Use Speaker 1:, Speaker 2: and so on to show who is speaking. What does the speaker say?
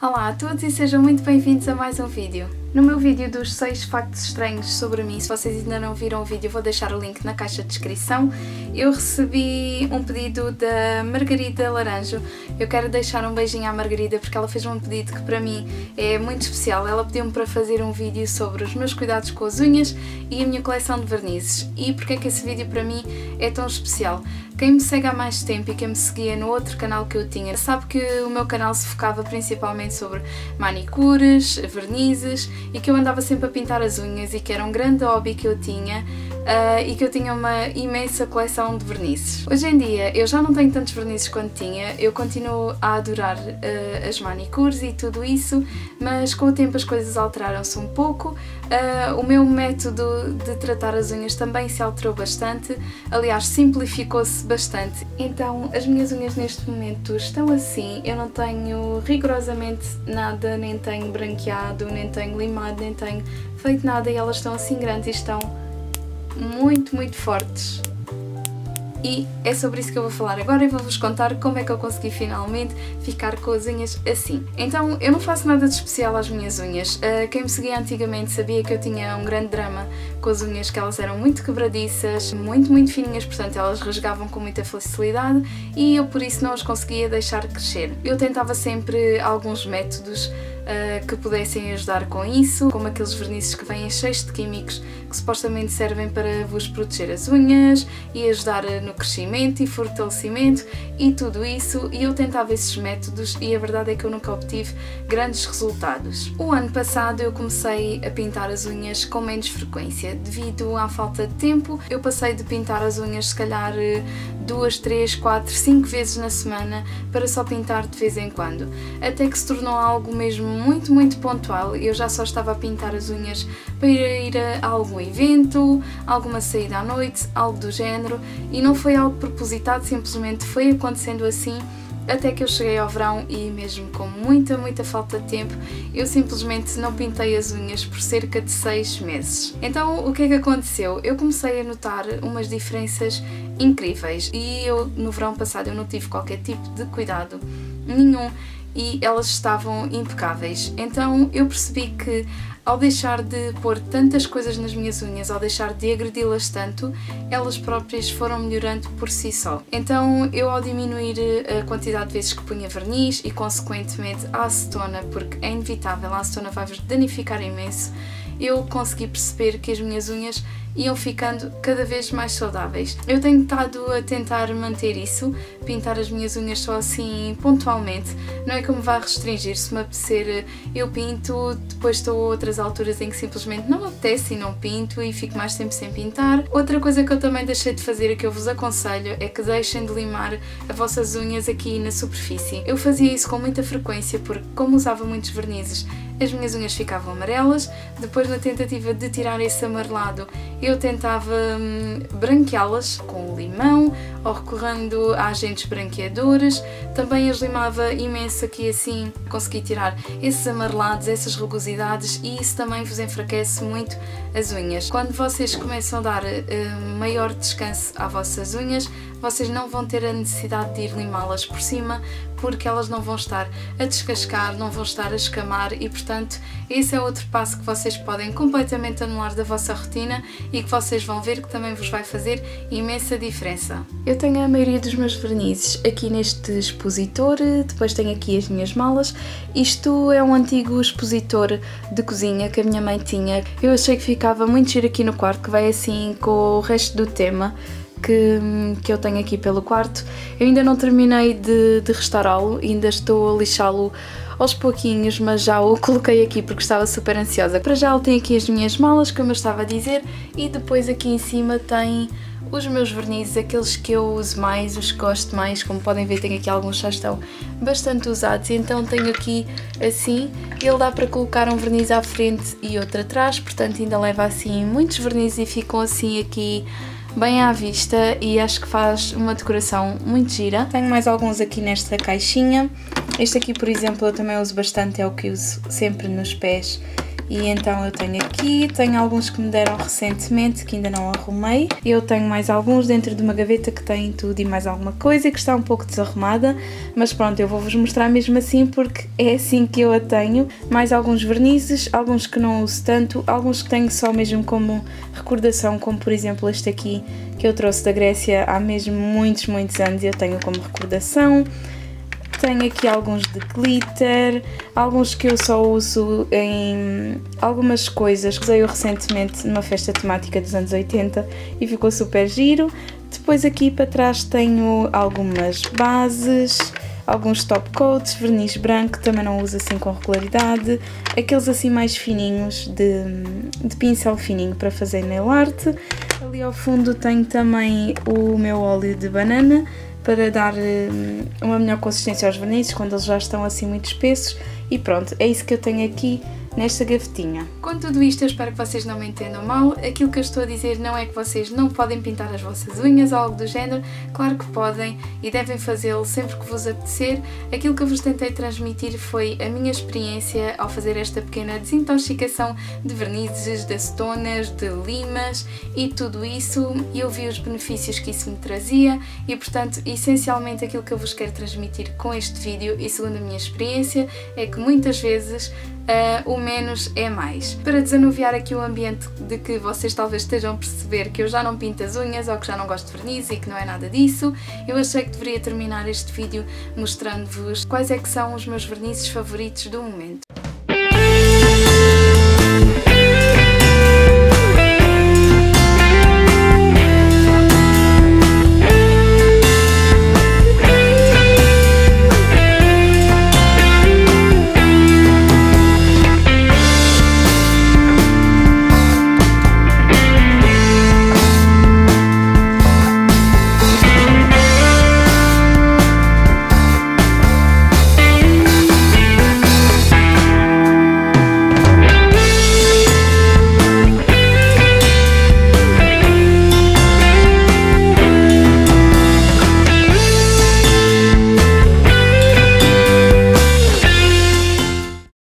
Speaker 1: Olá a todos e sejam muito bem-vindos a mais um vídeo. No meu vídeo dos 6 factos estranhos sobre mim, se vocês ainda não viram o vídeo, vou deixar o link na caixa de descrição. Eu recebi um pedido da Margarida Laranjo. Eu quero deixar um beijinho à Margarida porque ela fez um pedido que para mim é muito especial. Ela pediu-me para fazer um vídeo sobre os meus cuidados com as unhas e a minha coleção de vernizes. E porque é que esse vídeo para mim é tão especial? Quem me segue há mais tempo e quem me seguia no outro canal que eu tinha sabe que o meu canal se focava principalmente sobre manicures, vernizes e que eu andava sempre a pintar as unhas e que era um grande hobby que eu tinha e que eu tinha uma imensa coleção de vernizes. Hoje em dia eu já não tenho tantos vernizes quanto tinha, eu continuo a adorar as manicures e tudo isso, mas com o tempo as coisas alteraram-se um pouco. O meu método de tratar as unhas também se alterou bastante, aliás simplificou-se bastante. Então as minhas unhas neste momento estão assim, eu não tenho rigorosamente nada, nem tenho branqueado, nem tenho limado, nem tenho feito nada e elas estão assim grandes e estão muito fortes. E é sobre isso que eu vou falar agora e vou-vos contar como é que eu consegui finalmente ficar com as unhas assim. Então, eu não faço nada de especial às minhas unhas. Quem me seguia antigamente sabia que eu tinha um grande drama com as unhas, que elas eram muito quebradiças, muito fininhas, portanto elas rasgavam com muita facilidade e eu por isso não as conseguia deixar crescer. Eu tentava sempre alguns métodos que pudessem ajudar com isso, como aqueles vernizes que vêm cheios de químicos que supostamente servem para vos proteger as unhas e ajudar no crescimento e fortalecimento e tudo isso, e eu tentava esses métodos e a verdade é que eu nunca obtive grandes resultados. O ano passado eu comecei a pintar as unhas com menos frequência, devido à falta de tempo. Eu passei de pintar as unhas se calhar 2, 3, 4, 5 vezes na semana para só pintar de vez em quando, até que se tornou algo mesmo muito pontual. Eu já só estava a pintar as unhas para ir a algum evento, alguma saída à noite, algo do género, e não foi algo propositado, simplesmente foi acontecendo assim, até que eu cheguei ao verão e mesmo com muita falta de tempo, eu simplesmente não pintei as unhas por cerca de 6 meses. Então o que é que aconteceu? Eu comecei a notar umas diferenças incríveis e eu no verão passado eu não tive qualquer tipo de cuidado nenhum e elas estavam impecáveis. Então eu percebi que ao deixar de pôr tantas coisas nas minhas unhas, ao deixar de agredi-las tanto, elas próprias foram melhorando por si só. Então eu ao diminuir a quantidade de vezes que punha verniz e consequentemente a acetona, porque é inevitável, a acetona vai-vos danificar imenso, eu consegui perceber que as minhas unhas iam ficando cada vez mais saudáveis. Eu tenho estado a tentar manter isso, pintar as minhas unhas só assim pontualmente, não é que me vá restringir, se me apetecer eu pinto, depois estou a outras alturas em que simplesmente não me apetece e não pinto e fico mais tempo sem pintar. Outra coisa que eu também deixei de fazer e que eu vos aconselho é que deixem de limar as vossas unhas aqui na superfície. Eu fazia isso com muita frequência porque como usava muitos vernizes, as minhas unhas ficavam amarelas. Depois na tentativa de tirar esse amarelado eu tentava branqueá-las com limão ou recorrendo a agentes branqueadores, também as limava imenso aqui assim, consegui tirar esses amarelados, essas rugosidades e isso também vos enfraquece muito as unhas. Quando vocês começam a dar maior descanso às vossas unhas, vocês não vão ter a necessidade de ir limá-las por cima porque elas não vão estar a descascar, não vão estar a escamar e portanto esse é outro passo que vocês podem completamente anular da vossa rotina e que vocês vão ver que também vos vai fazer imensa diferença. Eu tenho a maioria dos meus vernizes aqui neste expositor, depois tenho aqui as minhas malas. Isto é um antigo expositor de cozinha que a minha mãe tinha. Eu achei que ficava muito giro aqui no quarto, que vai assim com o resto do tema que eu tenho aqui pelo quarto. Eu ainda não terminei de restaurá-lo, ainda estou a lixá-lo aos pouquinhos, mas já o coloquei aqui porque estava super ansiosa. Para já ele tem aqui as minhas malas, como eu estava a dizer, e depois aqui em cima tem os meus vernizes, aqueles que eu uso mais, os que gosto mais. Como podem ver, tenho aqui alguns que já estão bastante usados, então tenho aqui assim, ele dá para colocar um verniz à frente e outro atrás, portanto ainda leva assim muitos vernizes e ficam assim aqui bem à vista e acho que faz uma decoração muito gira. Tenho mais alguns aqui nesta caixinha. Este aqui, por exemplo, eu também uso bastante, é o que uso sempre nos pés E então eu tenho alguns que me deram recentemente que ainda não arrumei. Eu tenho mais alguns dentro de uma gaveta que tem tudo e mais alguma coisa, que está um pouco desarrumada, mas pronto, eu vou-vos mostrar mesmo assim porque é assim que eu a tenho. Mais alguns vernizes, alguns que não uso tanto, alguns que tenho só mesmo como recordação, como por exemplo este aqui que eu trouxe da Grécia há mesmo muitos anos e eu tenho como recordação. Tenho aqui alguns de glitter, alguns que eu só uso em algumas coisas que usei recentemente numa festa temática dos anos 80 e ficou super giro. Depois aqui para trás tenho algumas bases, alguns top coats, verniz branco, também não uso assim com regularidade, aqueles assim mais fininhos de pincel fininho para fazer nail art. Ali ao fundo tenho também o meu óleo de banana, para dar uma melhor consistência aos vernizes quando eles já estão assim muito espessos. E pronto, é isso que eu tenho aqui nesta gavetinha. Com tudo isto, eu espero que vocês não me entendam mal. Aquilo que eu estou a dizer não é que vocês não podem pintar as vossas unhas ou algo do género. Claro que podem e devem fazê-lo sempre que vos apetecer. Aquilo que eu vos tentei transmitir foi a minha experiência ao fazer esta pequena desintoxicação de vernizes, de acetonas, de limas e tudo isso. E eu vi os benefícios que isso me trazia e, portanto, essencialmente aquilo que eu vos quero transmitir com este vídeo e segundo a minha experiência é que muitas vezes o menos é mais. Para desanuviar aqui o ambiente de que vocês talvez estejam a perceber que eu já não pinto as unhas ou que já não gosto de verniz e que não é nada disso, eu achei que deveria terminar este vídeo mostrando-vos quais é que são os meus vernizes favoritos do momento.